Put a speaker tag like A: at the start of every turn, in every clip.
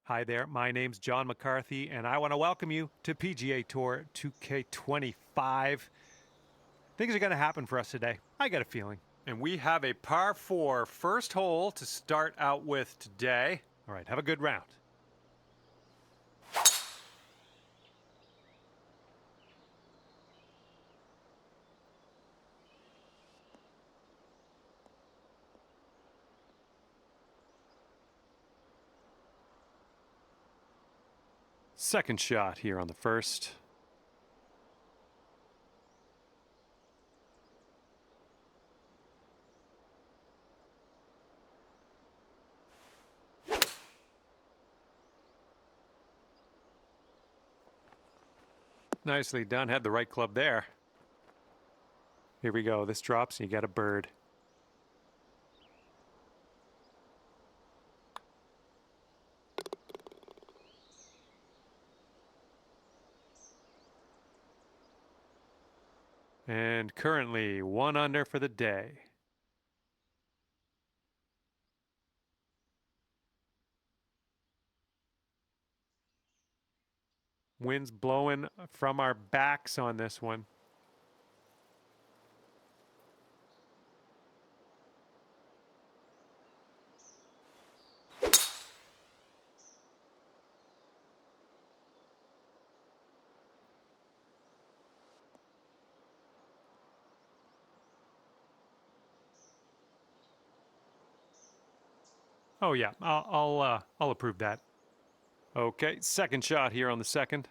A: Hi there, my name's John McCarthy, and I want to welcome you to PGA Tour 2K25. Things are going to happen for us today. I got a feeling. And we have a par 4 first hole to start out with today. All right, have a good round. Second shot here on the first. Nicely done. Had the right club there. Here we go. This drops and you got a bird. And currently 1 under for the day. Wind's blowing from our backs on this one. Oh yeah, I'll approve that. Okay, second shot here on the second.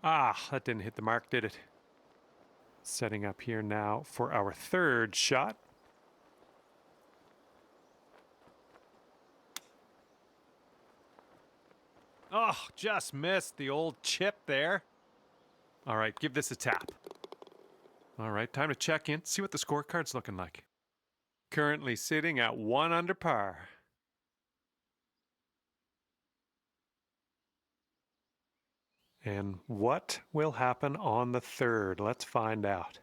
A: Ah, that didn't hit the mark, did it? Setting up here now for our third shot. Oh, just missed the old chip there. All right, give this a tap. All right, time to check in, see what the scorecard's looking like. Currently sitting at 1 under par. And what will happen on the third? Let's find out.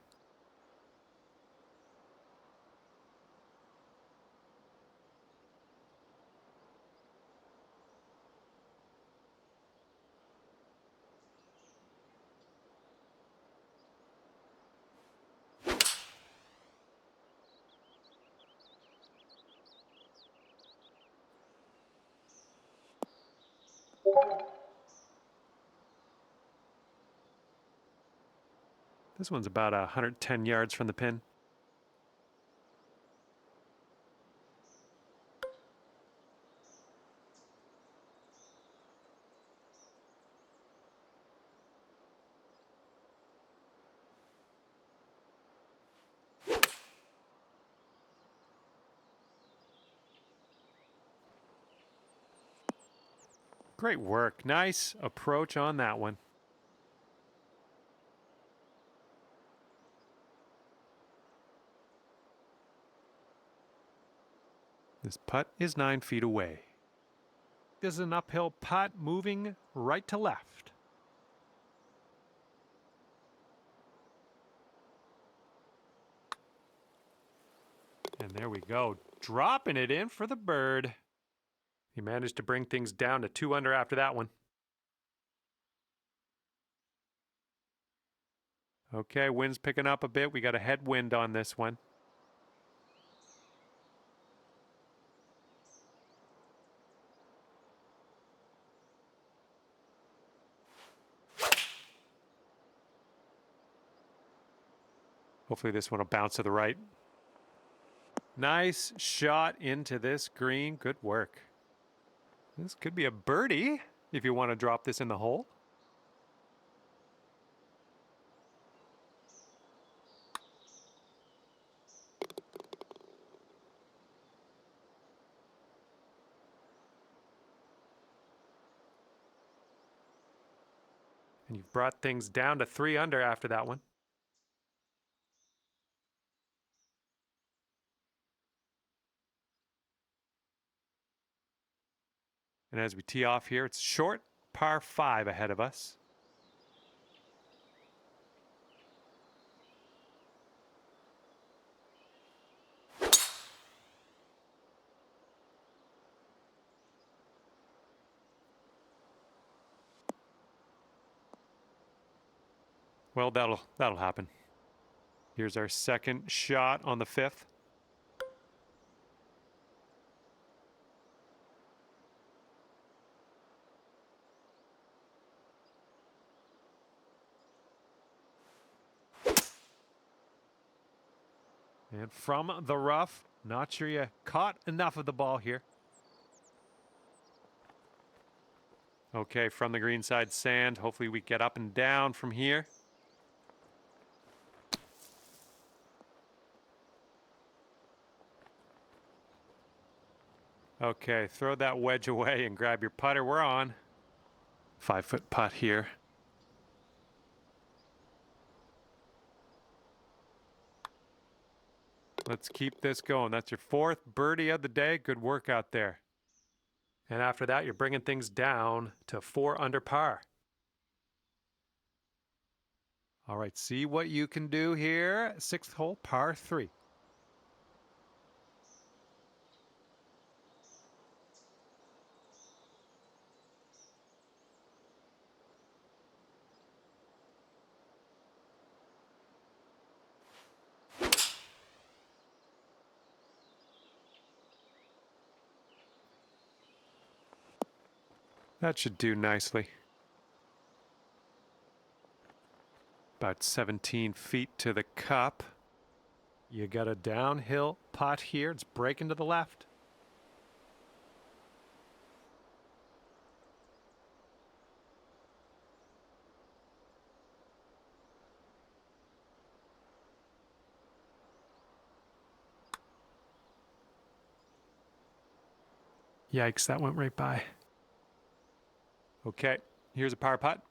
A: This one's about 110 yards from the pin. Great work. Nice approach on that one. This putt is 9 feet away. This is an uphill putt moving right to left. And there we go, dropping it in for the bird. He managed to bring things down to 2 under after that one. Okay, wind's picking up a bit. We got a headwind on this one. Hopefully this one will bounce to the right. Nice shot into this green. Good work. This could be a birdie if you want to drop this in the hole. And you've brought things down to 3 under after that one. And as we tee off here, it's short, par 5 ahead of us. Well, that'll happen. Here's our second shot on the 5th. And from the rough, not sure you caught enough of the ball here. Okay, from the green side sand. Hopefully we get up and down from here. Okay, throw that wedge away and grab your putter. We're on. 5-foot putt here. Let's keep this going. That's your 4th birdie of the day. Good work out there. And after that, you're bringing things down to 4 under par. All right, see what you can do here. 6th hole, par 3. That should do nicely. About 17 feet to the cup. You got a downhill putt here. It's breaking to the left. Yikes, that went right by. Okay, here's a par putt.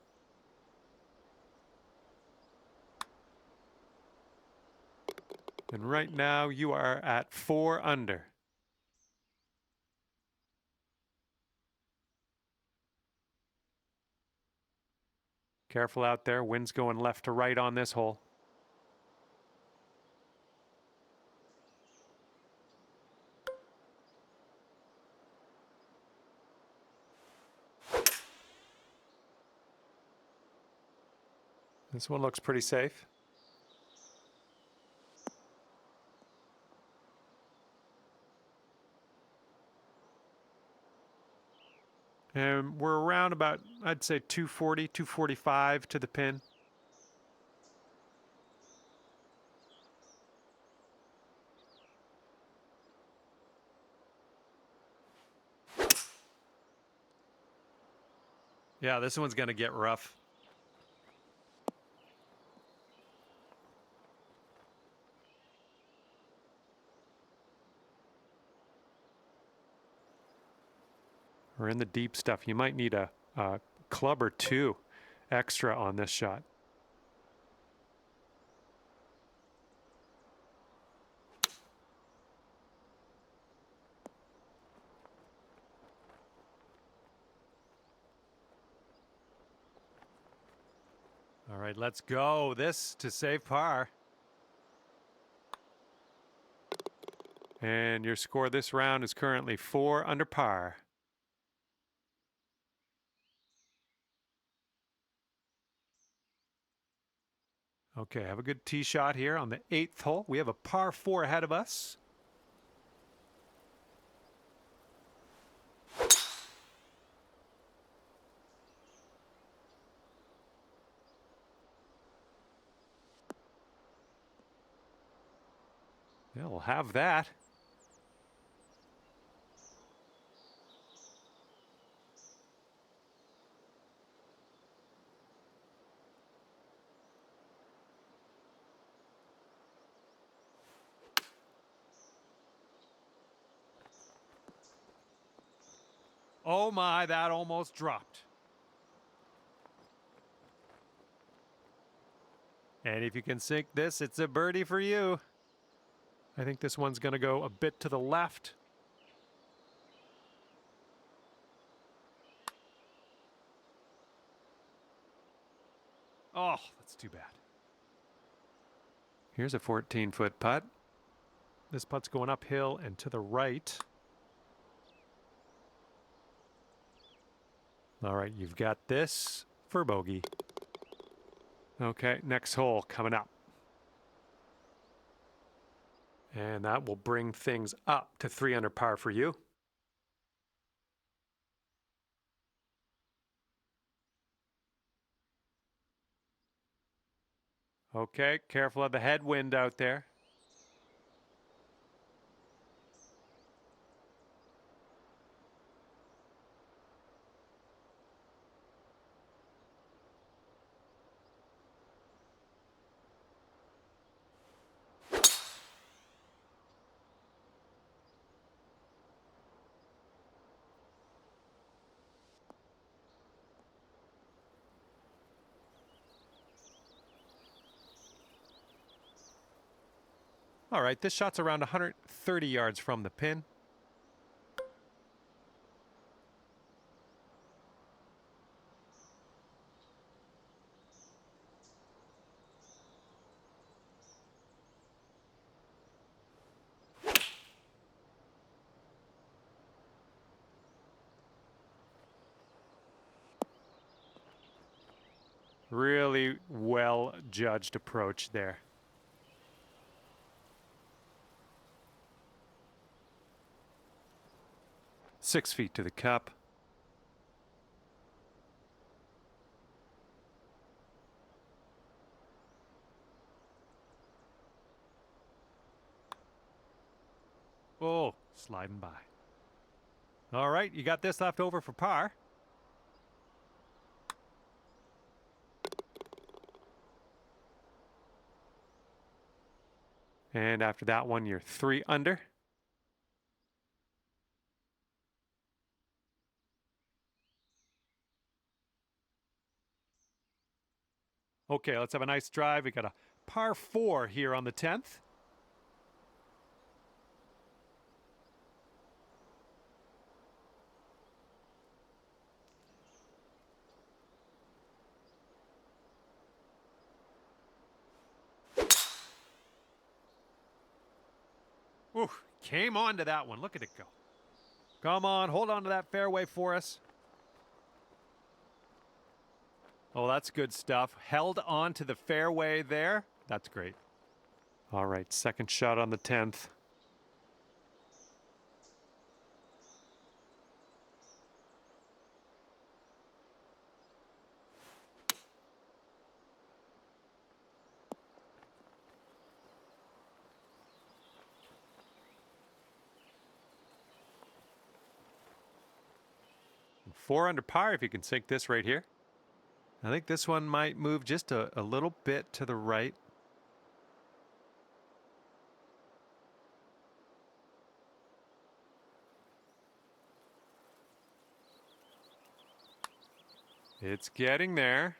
A: And right now you are at 4 under. Careful out there. Wind's going left to right on this hole. This one looks pretty safe. And we're around about, I'd say 240, 245 to the pin. Yeah, this one's going to get rough. We're in the deep stuff. You might need a club or 2 extra on this shot. All right, let's go. This to save par. And your score this round is currently 4 under par. Okay, have a good tee shot here on the 8th hole. We have a par 4 ahead of us. Yeah, we'll have that. Oh my, that almost dropped. And if you can sink this, it's a birdie for you. I think this one's going to go a bit to the left. Oh, that's too bad. Here's a 14-foot putt. This putt's going uphill and to the right. All right, you've got this for bogey. Okay, next hole coming up. And that will bring things up to 3 under par for you. Okay, careful of the headwind out there. All right, this shot's around 130 yards from the pin. Really well judged approach there. Six feet to the cup. Oh, sliding by. All right, you got this left over for par. And after that one, you're 3 under. Okay, let's have a nice drive. We got a par 4 here on the 10th. Ooh, came on to that one. Look at it go. Come on, hold on to that fairway for us. Oh, that's good stuff. Held on to the fairway there. That's great. All right, second shot on the 10th. And 4 under par if you can sink this right here. I think this one might move just a little bit to the right. It's getting there.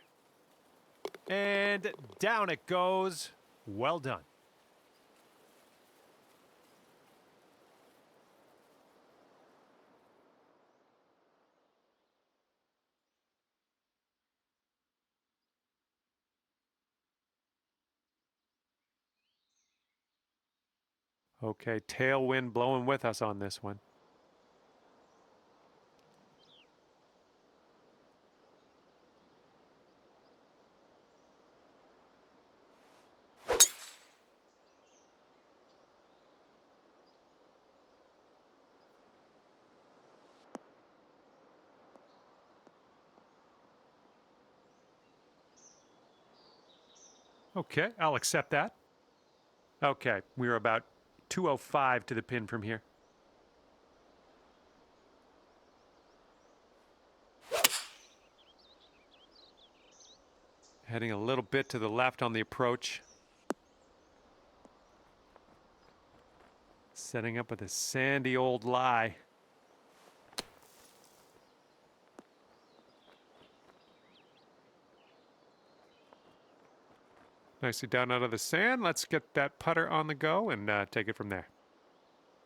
A: And down it goes. Well done. Okay, tailwind blowing with us on this one. Okay, I'll accept that. Okay, we're about 205 to the pin from here. Heading a little bit to the left on the approach. Setting up with a sandy old lie. Nicely down out of the sand. Let's get that putter on the go and take it from there.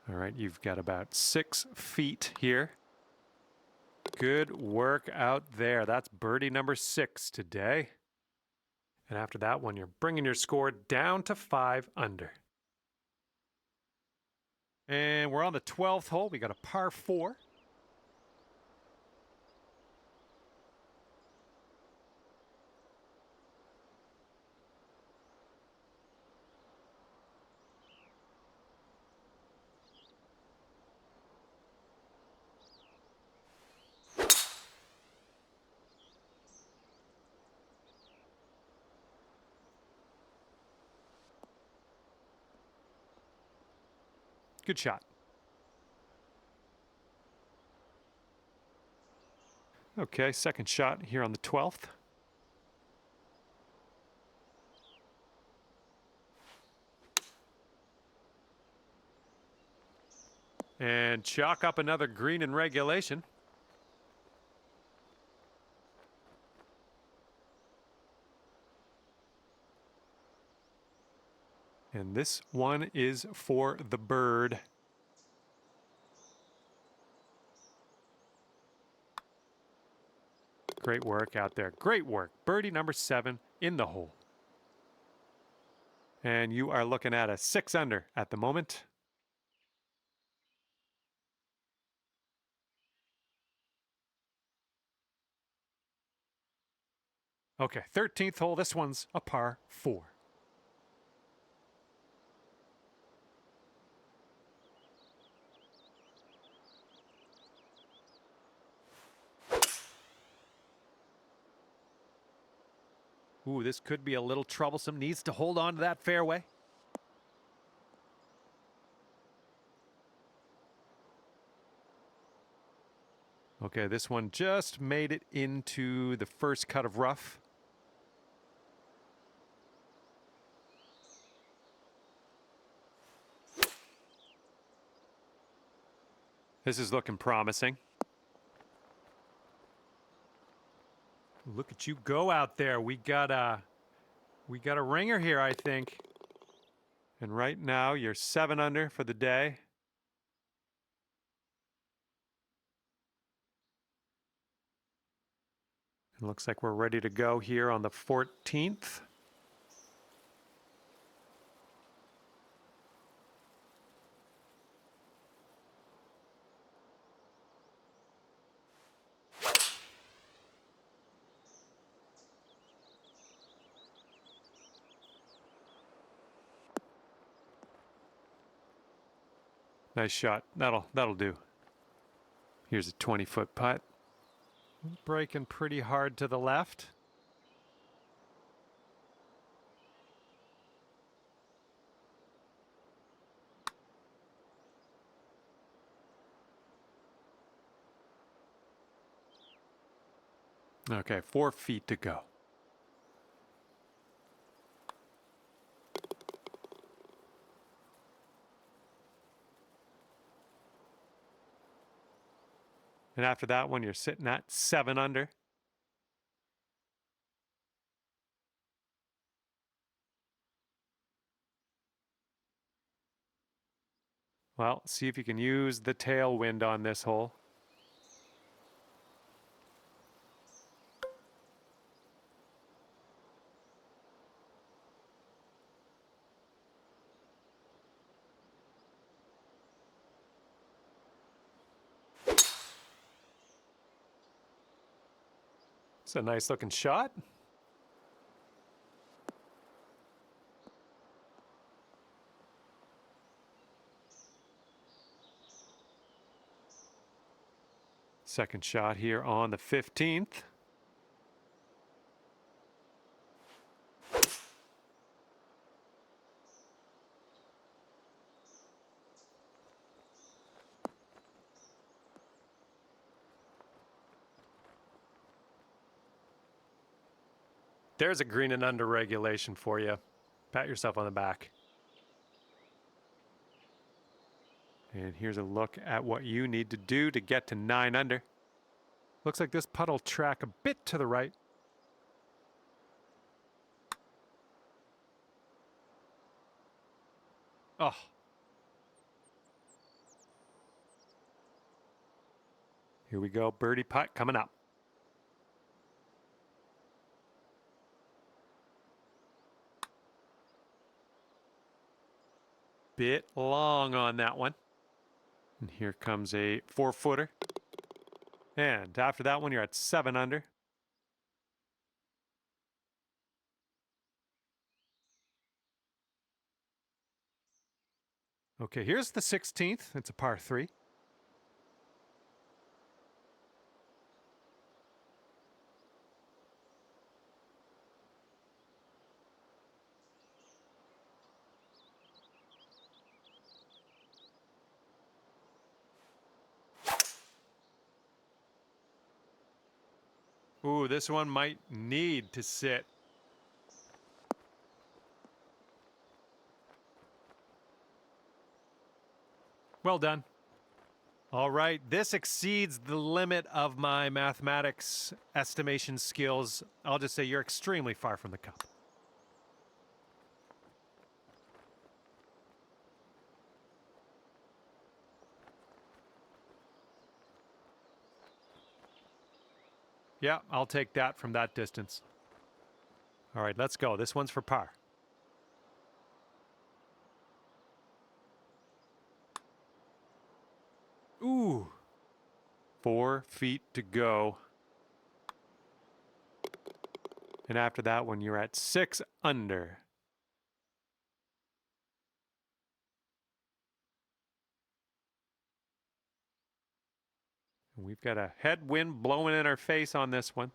A: All right, you've got about 6 feet here. Good work out there. That's birdie number 6 today. And after that one, you're bringing your score down to 5 under. And we're on the 12th hole. We got a par 4. Good shot. Okay, second shot here on the 12th. And chalk up another green in regulation. And this one is for the bird. Great work out there. Great work. Birdie number 7 in the hole. And you are looking at a 6 under at the moment. Okay, 13th hole. This one's a par 4. Ooh, this could be a little troublesome. Needs to hold on to that fairway. Okay, this one just made it into the first cut of rough. This is looking promising. Look at you go out there. We got a ringer here, I think. And right now you're 7 under for the day. It looks like we're ready to go here on the 14th. Nice shot. That'll do. Here's a 20-foot putt. Breaking pretty hard to the left. Okay, 4 feet to go. And after that one, you're sitting at 7 under. Well, see if you can use the tailwind on this hole. It's a nice looking shot. Second shot here on the 15th. There's a green and under regulation for you. Pat yourself on the back. And here's a look at what you need to do to get to 9 under. Looks like this putt will track a bit to the right. Oh. Here we go, birdie putt coming up. bit long on that one. And here comes a 4-footer. And after that one, you're at 7 under. Okay, here's the 16th. It's a par 3. Ooh, this one might need to sit. Well done. All right, this exceeds the limit of my mathematics estimation skills. I'll just say you're extremely far from the cup. Yeah, I'll take that from that distance. All right, let's go. This one's for par. Ooh. 4 feet to go. And after that one, you're at 6 under. And we've got a headwind blowing in our face on this one.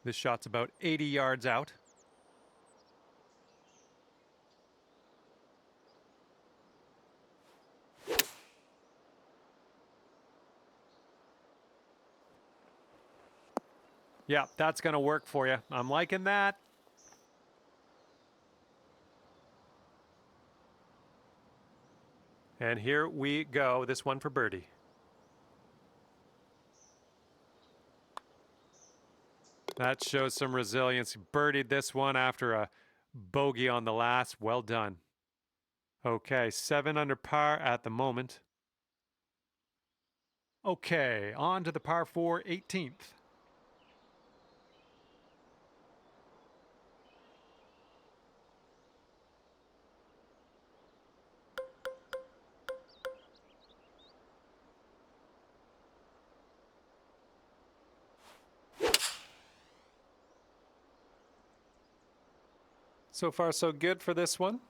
A: This shot's about 80 yards out. Yeah, that's going to work for you. I'm liking that. And here we go. This one for birdie. That shows some resilience. He birdied this one after a bogey on the last. Well done. Okay, 7 under par at the moment. Okay, on to the par 4 18th. So far, so good for this one.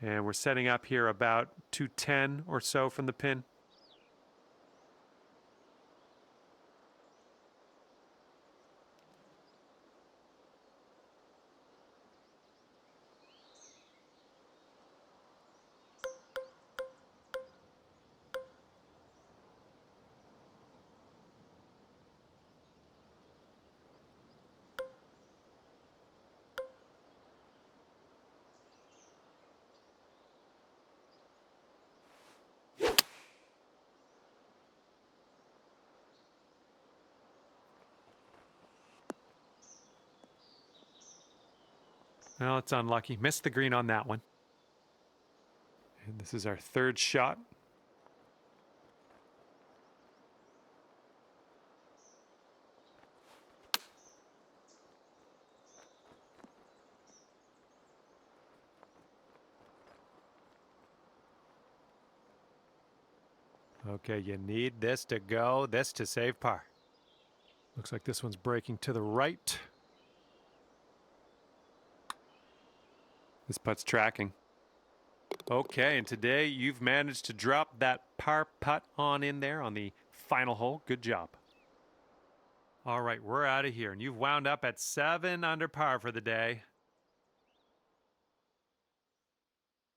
A: And we're setting up here about 210 or so from the pin. Well, it's unlucky. Missed the green on that one. And this is our 3rd shot. Okay, you need this to go, this to save par. Looks like this one's breaking to the right. This putt's tracking. Okay, and today you've managed to drop that par putt on in there on the final hole. Good job. All right, we're out of here, and you've wound up at 7 under par for the day.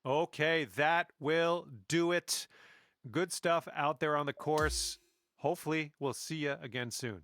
A: Okay, that will do it. Good stuff out there on the course. Hopefully, we'll see you again soon.